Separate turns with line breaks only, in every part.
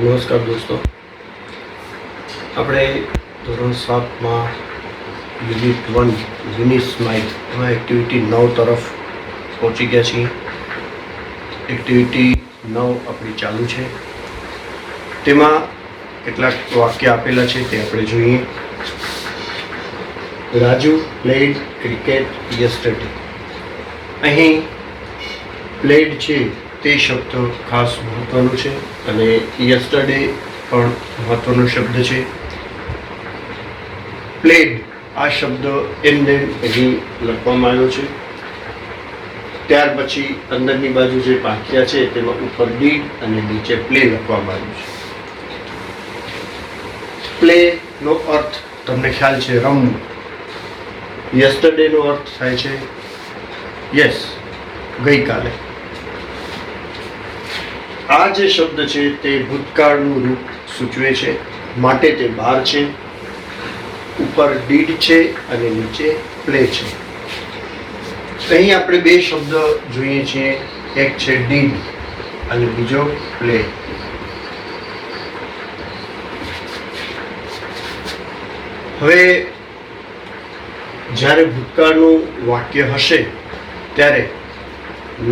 નમસ્કાર દોસ્તો, આપણે ધોરણ 7માં યુનિટ 1 યુનિટ સ્માઇલ એમાં એક્ટિવિટી 9 તરફ પહોંચી ગયા છીએ. એક્ટિવિટી 9 આપણી ચાલુ છે. તેમાં કેટલાક વાક્ય આપેલા છે તે આપણે જોઈએ. Raju played cricket yesterday. અહીં પ્લેડ છે તે શબ્દ ખાસ મહત્વનું છે અને યસ્ટરડે પણ મહત્વનો શબ્દ છે. પ્લેડ આ શબ્દ એમને અહીં લખવામાં આવ્યો છે. ત્યાર પછી અંદરની બાજુ જે પાંખિયા છે તેમાં ઉપર ડીડ અને નીચે પ્લે લખવામાં આવ્યું છે. પ્લે નો અર્થ તમને ખ્યાલ છે, રમવું. યસ્ટરડે નો અર્થ થાય છે યસ, ગઈકાલે. આ જે શબ્દ છે તે ભૂતકાળનું રૂપ સૂચવે છે, માટે તે બહાર છે. ઉપર ડીડ છે અને નીચે પ્લે છે. અહીં આપણે બે શબ્દ જોઈએ છીએ, એક છે ડીડ અને બીજો પ્લે. હવે જ્યારે ભૂતકાળનું વાક્ય હશે ત્યારે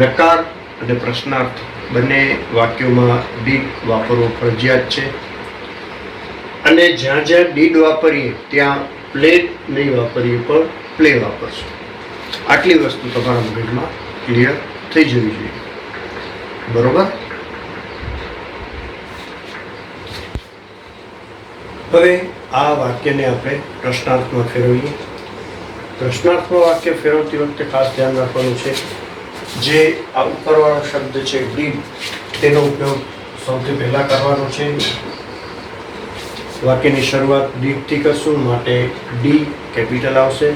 નકાર અને પ્રશ્નાર્થ બંને વાક્યોમાં ડીડ વાપરવો ફરજિયાત છે. અને જ્યાં જ્યાં ડીડ વાપરીએ ત્યાં પ્લેડ નહીં વાપરીએ પણ પ્લે વાપરશું. આટલી વસ્તુ તમારા મગજમાં ક્લિયર થઈ જવી જોઈએ. બરોબર? હવે આ વાક્યને આપણે પ્રશ્નાર્થમાં ફેરવીએ. પ્રશ્નાર્થમાં વાક્ય ફેરવતી વખતે ખાસ ધ્યાન રાખવાનું છે, જે આ ઉપરવાળો શબ્દ છે ડીડ, તેનો ઉપયોગ સૌથી પહેલા કરવાનો છે. વાક્યની શરૂઆત ડીડથી કરશું, માટે ડી કેપિટલ આવશે.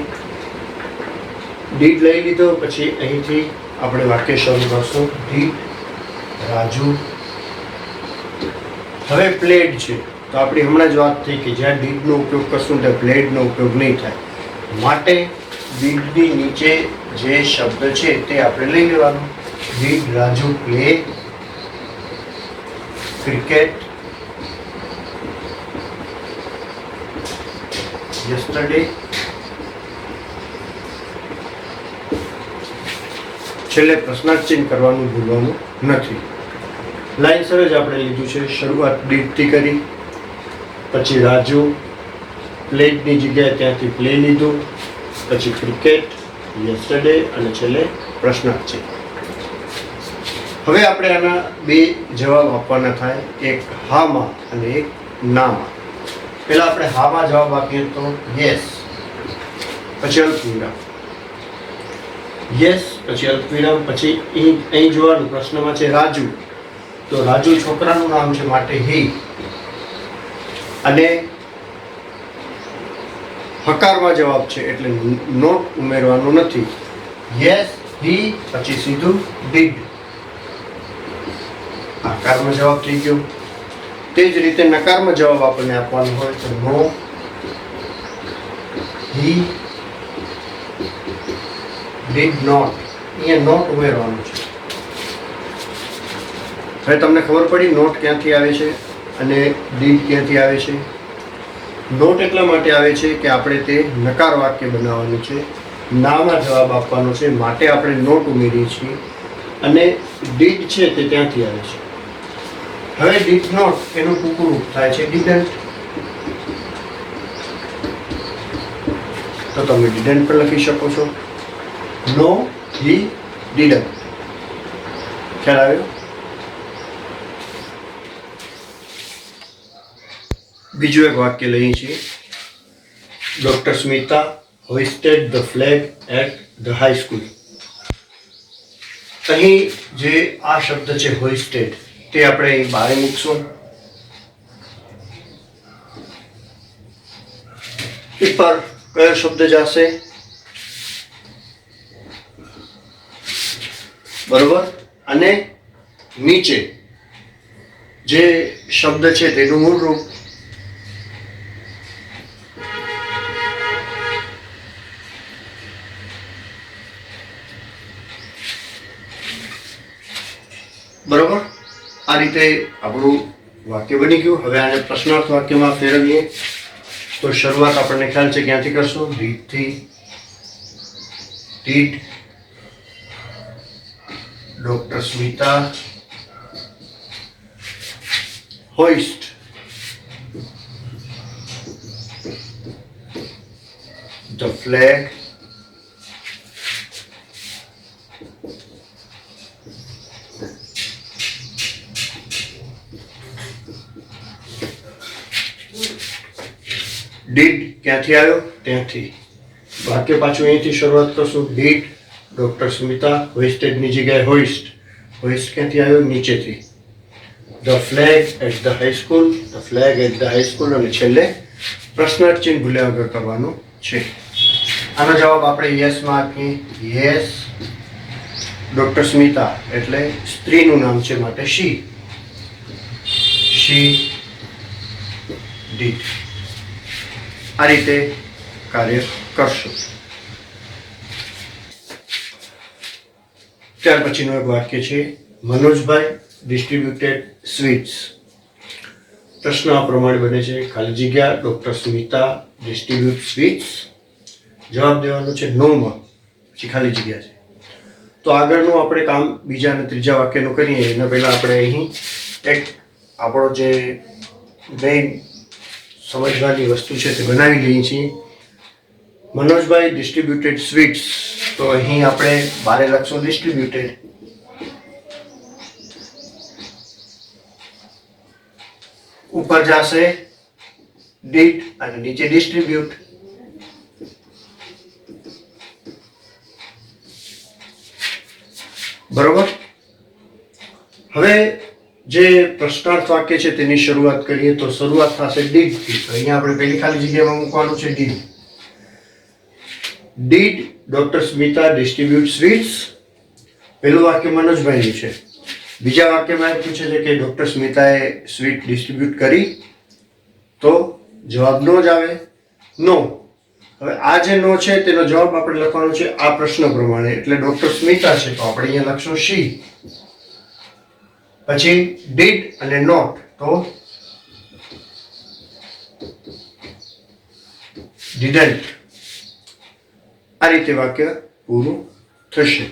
ડીડ લઈ લીધો પછી અહીંથી આપણે વાક્ય શરૂ કરશું, ડીડ રાજુ. હવે પ્લેડ છે તો આપણી હમણાં જ વાત થઈ કે જ્યાં ડીડનો ઉપયોગ કરશું ત્યાં પ્લેડનો ઉપયોગ નહીં થાય. માટે ડીડની નીચે જે શબ્દ છે તે આપણે લઈ લેવાનું. Did Raju play cricket yesterday. છેલ્લે પ્રશ્નાર્થ ચિહ્ન કરવાનું ભૂલવાનું નથી. લાઈનસર જ આપણે લીધું છે. શરૂઆત ડીડથી કરી, પછી રાજુ, પ્લેડની જગ્યાએ ત્યાંથી પ્લે લીધું, પછી ક્રિકેટ, યસ્ટરડે અને છેલ્લે પ્રશ્નાર્થ ચિહ્ન. હવે આપણે આના બે જવાબ આપવાના થાય, એક હામાં અને એક નામાં. પહેલા આપણે હામાં જવાબ આપીએ તો યસ, પછી અલ્પવિરામ. યસ પછી અલ્પવિરામ. પછી અહીં જોવાનું પ્રશ્નમાં છે રાજુ, તો રાજુ છોકરાનું નામ છે માટે હી. અને હકારમાં જવાબ છે એટલે નોટ ઉમેરવાનું નથી. યસ હી પછી સીધું ડીડ. હકારમાં જવાબ થઈ ગયો. તે જ રીતે નકારમાં જવાબ આપણને આપવાનો હોય તો નો, હી ડીડ નોટ. અહીંયા નોટ ઉમેરવાનું છે. હવે તમને ખબર પડી નોટ ક્યાંથી આવે છે અને ડીડ ક્યાંથી આવે છે. નોટ એટલા માટે આવે છે કે આપણે તે નકાર વાક્ય બનાવવાનું છે, નામાં જવાબ આપવાનો છે, માટે આપણે નોટ ઉમેરીએ છીએ. અને ડીડ છે તે ત્યાંથી આવે છે. હવે ડીડ નોટ એનું ટૂંકું રૂપ થાય છે ડીડન્ટ. તો તમે ડીડન્ટ પણ લખી શકો છો. No, he didn't. ખ્યાલ આવ્યો? બીજું એક વાક્ય લઈએ છીએ. Doctor Smita hoisted the flag at the high school. અહીં જે આ શબ્દ છે હોઇસ્ટેડ, તે આપણે અહીં બહાર મૂકશું. ઉપર કયો શબ્દ જશે? બરોબર. અને નીચે જે શબ્દ છે તેનું મૂળ રૂપ. બરોબર. આ રીતે આપણું વાક્ય બની ગયું. હવે આને પ્રશ્નાર્થ વાક્યમાં ફેરવીએ તો શરૂઆત આપણને ખ્યાલ છે ક્યાંથી કરશું? ડીડથી. Did doctor Smita hoist the flag did ક્યાંથી આવ્યો? ત્યાંથી. વાક્ય પાછું અહીંથી શરૂઆત કરશું. did ડોક્ટર સ્મિતા hoisted ની જગ્યાએ hoist. hoist ક્યાંથી આવ્યો? નીચેથી. the flag at the high school. the flag at the high school અને છેલ્લે પ્રશ્નાર્થ ચિહ્ન ભૂલ્યા વગર કરવાનું છે. આનો જવાબ આપણે યસ માં આપીએ. યસ ડોક્ટર સ્મિતા એટલે સ્ત્રીનું નામ છે માટે she did. આ રીતે કાર્ય કરશું. ત્યાર પછીનું એક વાક્ય છે મનોજભાઈ ડિસ્ટ્રીબ્યુટેડ સ્વીટ્સ. પ્રશ્ન આ પ્રમાણે બને છે. ખાલી જગ્યા ડોક્ટર સ્મિતા ડિસ્ટ્રીબ્યુટ સ્વીટ્સ. જવાબ દેવાનો છે નો માં, પછી ખાલી જગ્યા છે. તો આગળનું આપણે કામ બીજા અને ત્રીજા વાક્યનું કરીએ એના પહેલાં આપણે અહીં એક આપણો જે મેઇન સમજવાની વસ્તુ છે તે બનાવી લઈએ છીએ. મનોજભાઈ ડિસ્ટ્રીબ્યુટેડ સ્વીટ્સ. તો અહીં આપણે બારે લખશું ડિસ્ટ્રીબ્યુટેડ. ઉપર જશે ડીડ અને નીચે ડિસ્ટ્રીબ્યુટ. બરોબર. હવે જે પ્રશ્નાર્થ વાક્ય છે તેની શરૂઆત કરીએ તો શરૂઆત થશે ડીડ થી. તો અહીંયા આપણે પહેલી ખાલી જગ્યામાં મૂકવાનું છે did. Did doctor Smita distribute sweets. પહેલું વાક્ય મનોજભાઈનું છે. બીજા વાક્યમાં એ પૂછે છે કે ડોક્ટર સ્મિતાએ સ્વીટ ડિસ્ટ્રીબ્યુટ કરી. તો જવાબ નો જ આવે. નો. હવે આ જે નો છે તેનો જવાબ આપણે લખવાનો છે આ પ્રશ્ન પ્રમાણે. એટલે ડોક્ટર સ્મિતા છે તો આપણે અહીંયા લખશું she. પછી did અને not તો didn't. આ રીતે વાક્ય પૂરું થશે.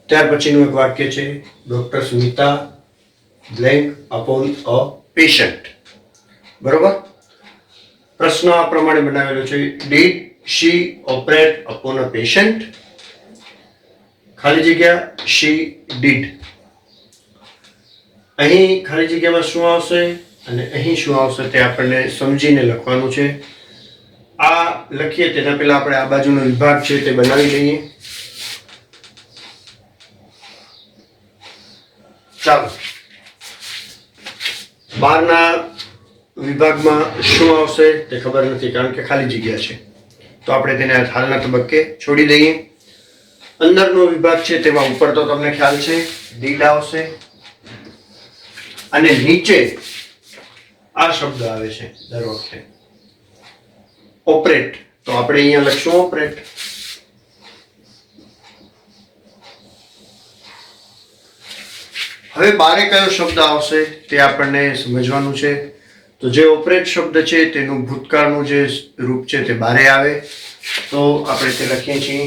ત્યાર પછીનું એક વાક્ય છે doctor Smita blank upon a patient. બરોબર. પ્રશ્ન આ પ્રમાણે બનાવેલો છે. Did she operate upon a patient. ખાલી જગ્યા શી ડીડ. અહીં ખાલી જગ્યામાં શું આવશે અને અહીં શું આવશે તે આપણને સમજીને લખવાનું છે. આ લખીએ તેના પહેલા આપણે આ બાજુનો વિભાગ છે તે બનાવી લઈએ. ચાલો. બહારના વિભાગમાં શું આવશે તે ખબર નથી કારણ કે ખાલી જગ્યા છે. તો આપણે તેને હાલના તબક્કે છોડી દઈએ. અંદરનો વિભાગ છે તેમાં ઉપર તો તમને ખ્યાલ છે ડીડ આવશે અને નીચે આ શબ્દ આવે છે દર વખતે ઓપરેટ. તો આપણે અહીંયા લખશું ઓપરેટ. હવે બારે કયો શબ્દ આવશે તે આપણને સમજવાનું છે. તો જે ઓપરેટ શબ્દ છે તેનું ભૂતકાળનું જે રૂપ છે તે બારે આવે. તો આપણે તે લખીએ છીએ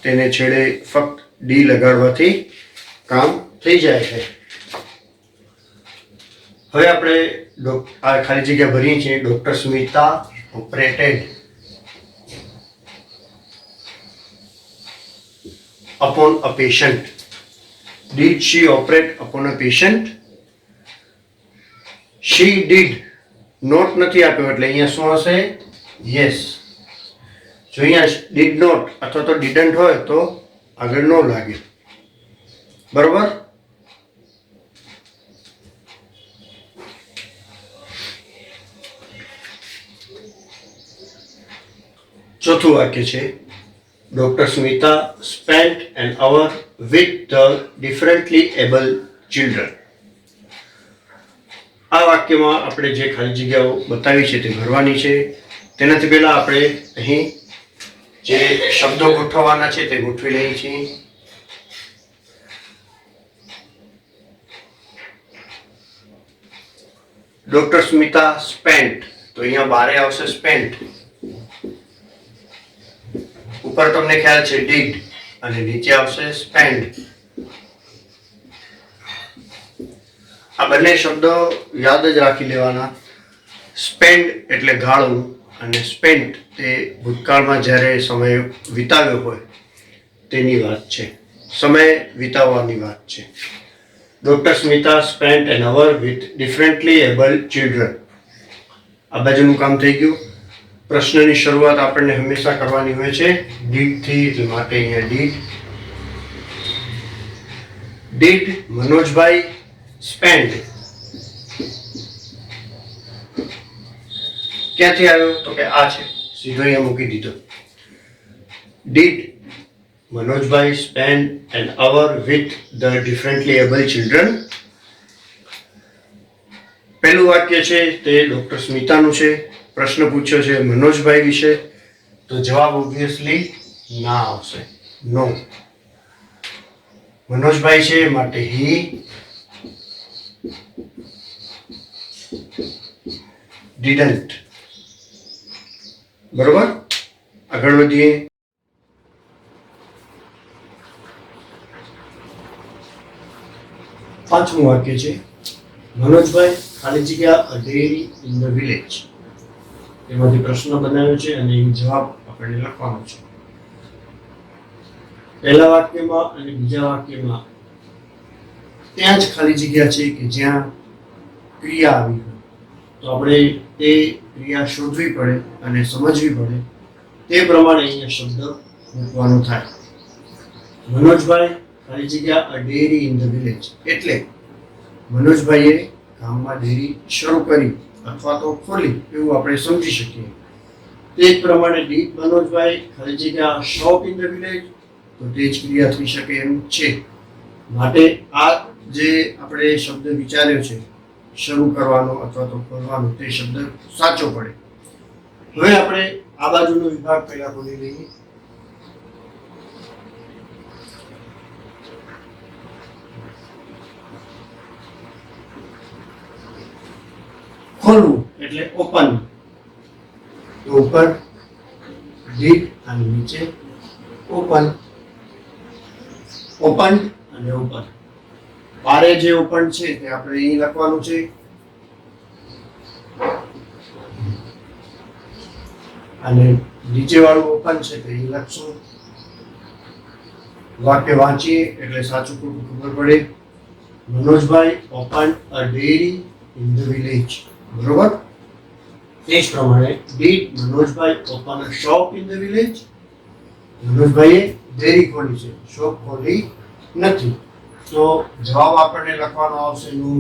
તેને છેડે ફક્ત ડી લગાડવાથી કામ થઈ જાય છે. હવે આપણે આ ખાલી જગ્યા ભરીએ છીએ. Doctor Smita operated upon a patient. Did she operate upon a patient? She did. Not નથી આપ્યો એટલે અહીંયા શું હશે? યસ. જો અહીંયા ડીડ નોટ અથવા તો ડીડન્ટ હોય તો આગળ ન લાગે. બરોબર? ચોથું વાક્ય છે Dr. Smita spent an hour with the differently able children. આ વાક્યમાં આપણે જે ખાલી જગ્યાઓ બતાવી છે તે ભરવાની છે. તેનાથી પહેલા આપણે અહીં જે શબ્દો ગોઠવવાના છે તે ગોઠવી લઈએ છીએ. ડોક્ટર સ્મિતા સ્પેન્ટ, તો અહીંયા બારે આવશે સ્પેન્ટ. ઉપર તમને ખ્યાલ છે ડીડ અને નીચે આવશે સ્પેન્ડ. આ બંને શબ્દો યાદ જ રાખી લેવાના. સ્પેન્ડ એટલે ગાળવું અને સ્પેન્ટ તે ભૂતકાળમાં જ્યારે સમય વિતાવ્યો હોય તેની વાત છે, સમય વિતાવવાની વાત છે. Doctor Smita spent an hour with differently abled children. આ બાજુનું કામ થઈ ગયું. પ્રશ્નની શરૂઆત આપણને હંમેશા કરવાની હોય છે ડીડ થી, એટલે માટે અહીંયા ડીડ. ડીડ મનોજભાઈ સ્પેન્ડ ક્યાંથી આવ્યો? તો કે આ છે, સીધો અહીંયા મૂકી દીધો. Did Manojbhai spend an hour with the differently able children. પહેલું વાક્ય છે તે ડોક્ટર સ્મિતાનું છે. પ્રશ્ન પૂછ્યો છે મનોજભાઈ વિશે, તો જવાબ ઓબ્વિયસલી ના આવશે, નો. મનોજભાઈ છે માટે હી, ડીડન્ટ. બરોબર? આગળ વધીએ. પાંચમું વાક્ય છે મનોજભાઈ ખાલી જગ્યા અ ડેરી ઇન ધ વિલેજ. એમાંથી પ્રશ્ન બનાવ્યો છે અને એ જવાબ આપણને લખવાનો છે. પહેલા વાક્યમાં અને બીજા વાક્યમાં ત્યાં જ ખાલી જગ્યા છે કે જ્યાં ક્રિયા આવી હોય, તો આપણે તે ક્રિયા શોધવી પડે અને સમજવી પડે. તે પ્રમાણે અહીંયા શબ્દ મૂકવાનો થાય. મનોજભાઈ ખાલી જગ્યા અ ડેરી ઇન ધ વિલેજ એટલે મનોજભાઈએ ગામમાં ડેરી શરૂ કરી અથવા તો ખોલી એવું આપણે સમજી શકીએ. તે જ પ્રમાણે ડીડ મનોજભાઈ ખાલી જગ્યા શોપ ઇન ધ વિલેજ, તો તે જ ક્રિયા થઈ શકે એમ છે. માટે આ જે આપણે શબ્દ વિચાર્યો છે શરૂ કરવાનો અથવા તો ખોલવાનો, તે શબ્દ સાચો પડે. હવે આપણે આ બાજુનો વિભાગ પહેલા ખોલી લઈએ. ખોલવું એટલે ઓપન. તો ઉપર ડીડ અને નીચે ઓપન. ઓપન અને ઓપન. બારે જે ઓપન છે તે આપણે અહીં લખવાનું છે. અને નીચે વાળું ઓપન છે તે અહીં લખશું. વાક્ય વાંચીએ એટલે સાચું ખોટું ખબર પડે. Manojbhai open a dairy in the village. બરોબર? તે જ પ્રમાણે did Manojbhai open a shop in the village. મનોજભાઈએ ડેરી ખોલી છે, શોપ ખોલી નથી. તો જવાબ આપણને લખવાનો આવશે નો.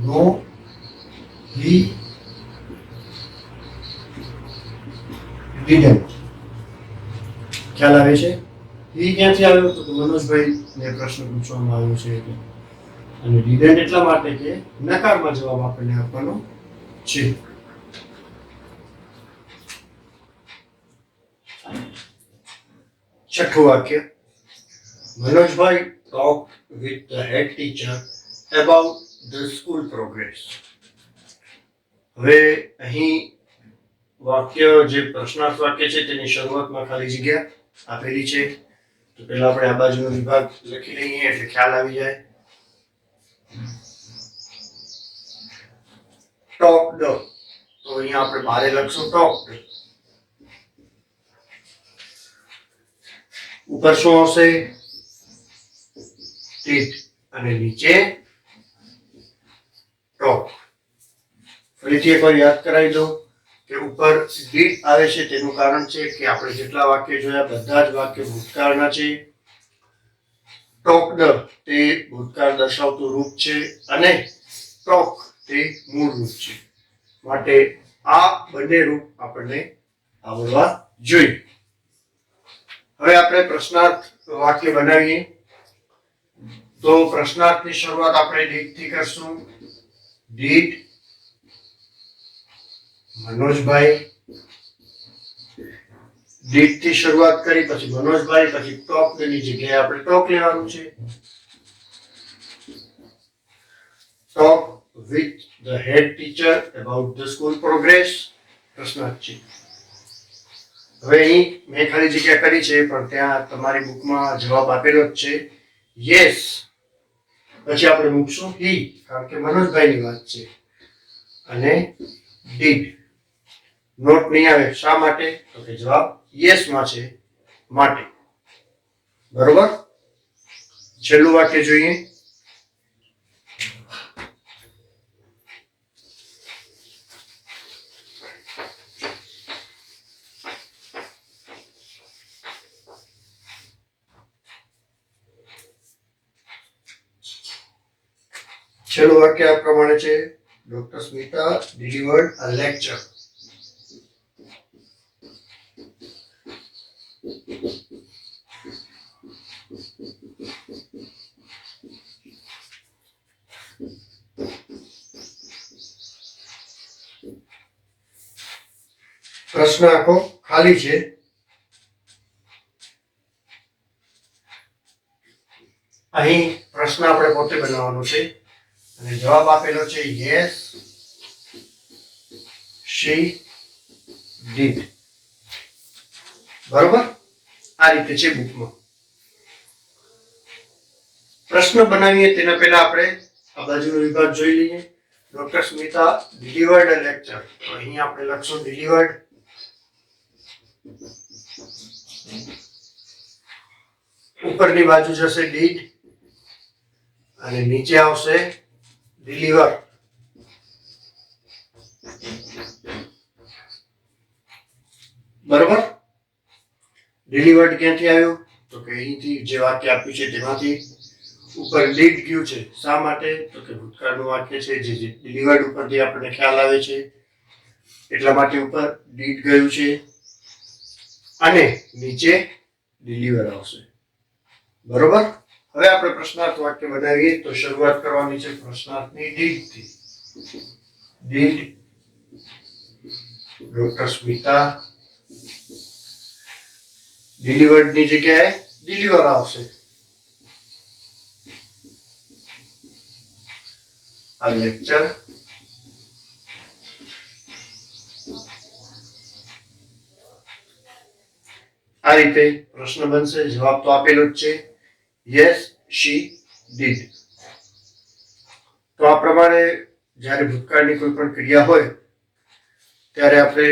નો હી ડીડન્ટ. ખ્યાલ આવે છે? હી ક્યાંથી આવ્યો? તો મનોજભાઈ ને પ્રશ્ન પૂછવામાં આવ્યો છે એટલે. અને ડીડન્ટ એટલા માટે કે નકારમાં જવાબ આપણને આપવાનો છે. છઠ્ઠું વાક્ય મનોજભાઈ talked with the head teacher about the school progress. હવે અહીં વાક્ય જે પ્રશ્નાર્થ વાક્ય છે તેની શરૂઆતમાં ખાલી જગ્યા આપેલી છે. તો પહેલા આપણે આ બાજુનો વિભાગ લખી લઈએ એટલે ખ્યાલ આવી જાય. ટોક્ડ, તો અહીંયા આપણે બારે લખશું ટોક્ડ. ઉપર શું આવશે? ડીડ અને નીચે ટોક. ફરીથી એકવાર યાદ કરાવી દો કે ઉપર ડીડ આવે છે તેનું કારણ છે કે આપણે જેટલા વાક્ય જોયા બધા જ વાક્ય ભૂતકાળના છે. ટોક્ડ તે ભૂતકાળ દર્શાવતું રૂપ છે અને ટોક તે મૂળ રૂપ છે. માટે આ બંને રૂપ આપણને આવડવા જોઈએ. હવે આપણે પ્રશ્નાર્થ વાક્ય બનાવીએ. તો પ્રશ્નાર્થની શરૂઆત આપણે ડીડ થી કરશું. Did Manojbhai. ડીડ થી શરૂઆત કરી પછી મનોજભાઈ, પછી ટોક ની જગ્યાએ આપણે ટોક લેવાનું છે. Talk with the head teacher about the school progress. પ્રશ્નાર્થ છે. હવે અહીં મેં ખાલી જગ્યા કરી છે પણ ત્યાં તમારી બુકમાં જવાબ આપેલો જ છે. યસ પછી આપણે મૂકશું હી, કારણ કે મનોજભાઈની વાત છે. અને ડીડ નોટ નહીં આવે. શા માટે? તો કે જવાબ યસ માં છે માટે. બરોબર. છેલ્લું વાક્ય જોઈએ. છેલ્લું વાક્ય આ પ્રમાણે છે. Doctor Smita delivered a lecture. પ્રશ્ન આખો ખાલી છે. અહીં પ્રશ્ન આપણે પોતે બનાવવાનો છે અને જવાબ આપેલો છે યસ શી ડીડ. બરોબર. આ રીતે છે બુકમાં. પ્રશ્ન બનાવીએ તેના પહેલા આપણે આ બાજુનો વિભાગ જોઈ લઈએ. ડોક્ટર સ્મિતા ડિલિવર્ડ અ લેક્ચર. તો અહીંયા આપણે લખશું ડિલિવર્ડ. ઉપરની બાજુ જશે ડીડ અને નીચે આવશે ડિલિવર. બરોબર. ડિલિવર્ડ ક્યાંથી આવ્યું? તો કે અહીંથી જે વાક્ય આપ્યું છે તેમાંથી ઉપર ડીડ ગયું છે. શા માટે? તો કે ભૂતકાળનું વાક્ય છે જે ડિલિવર્ડ ઉપરથી આપણને ખ્યાલ આવે છે એટલા માટે ઉપર ડીડ ગયું છે અને નીચે ડિલિવર આવશે. બરોબર. હવે આપણે પ્રશ્નાર્થ વાક્ય બનાવીએ. તો શરૂઆત કરવાની છે પ્રશ્નાર્થની ડીડ થી. ડીડ ડોક્ટર સ્મિતા ડિલિવર્ડ ની જગ્યાએ ડિલિવર આવશે. આ લેક્ચર આ રીતે પ્રશ્ન બનશે. જવાબ તો આપેલો જ છે યસ શી ડીડ. તો આ પ્રમાણે જ્યારે ભૂતકાળની કોઈ પણ ક્રિયા હોય ત્યારે આપણે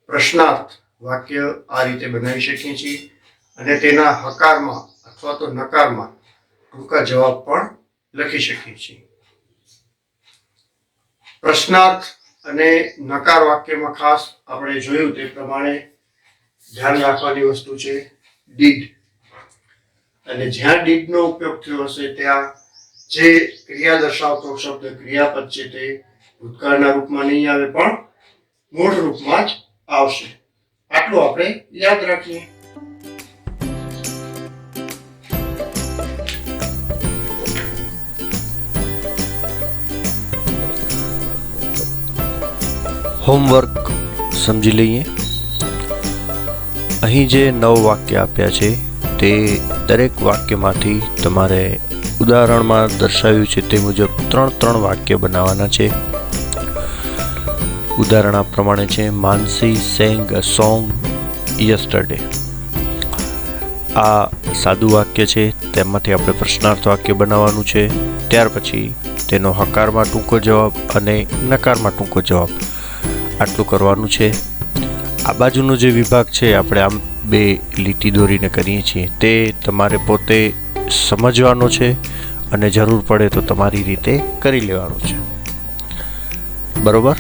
પ્રશ્નાર્થ વાક્ય આ રીતે બનાવી શકીએ છીએ અને તેના હકારમાં અથવા તો નકારમાં ટૂંકા જવાબ પણ લખી શકીએ છીએ. પ્રશ્નાર્થ અને નકાર વાક્યમાં ખાસ આપણે જોયું તે પ્રમાણે ધ્યાન રાખવાની વસ્તુ છે ડીડ. અને જ્યાં ડીડ નો ઉપયોગ થયો હશે ત્યાં જે ક્રિયા દર્શાવતો શબ્દ ક્રિયાપદ છે તે ભૂતકાળના રૂપમાં નહીં આવે પણ મૂળ રૂપમાં જ આવશે. આટલું આપણે યાદ રાખીએ.
હોમવર્ક સમજી લઈએ. અહીં જે 9 વાક્ય આપ્યા છે તે દરેક વાક્યમાંથી તમારે ઉદાહરણમાં દર્શાવ્યું છે તે મુજબ 3 વાક્ય બનાવવાના છે. ઉદાહરણ પ્રમાણે છે માનસી sang a song yesterday. આ સાદું વાક્ય છે, તેમાંથી આપણે પ્રશ્નાર્થ વાક્ય બનાવવાનું છે. ત્યાર પછી તેનો હકારમાં ટૂંકો જવાબ અને નકારમાં ટૂંકો જવાબ આટલું કરવાનું છે. આ બાજુનો જે વિભાગ છે આપણે આમ 2 લીટી દોરીને કરીએ છીએ, તે તમારે પોતે સમજવાનો છે અને જરૂર પડે તો તમારી રીતે કરી લેવાનું છે. બરોબર.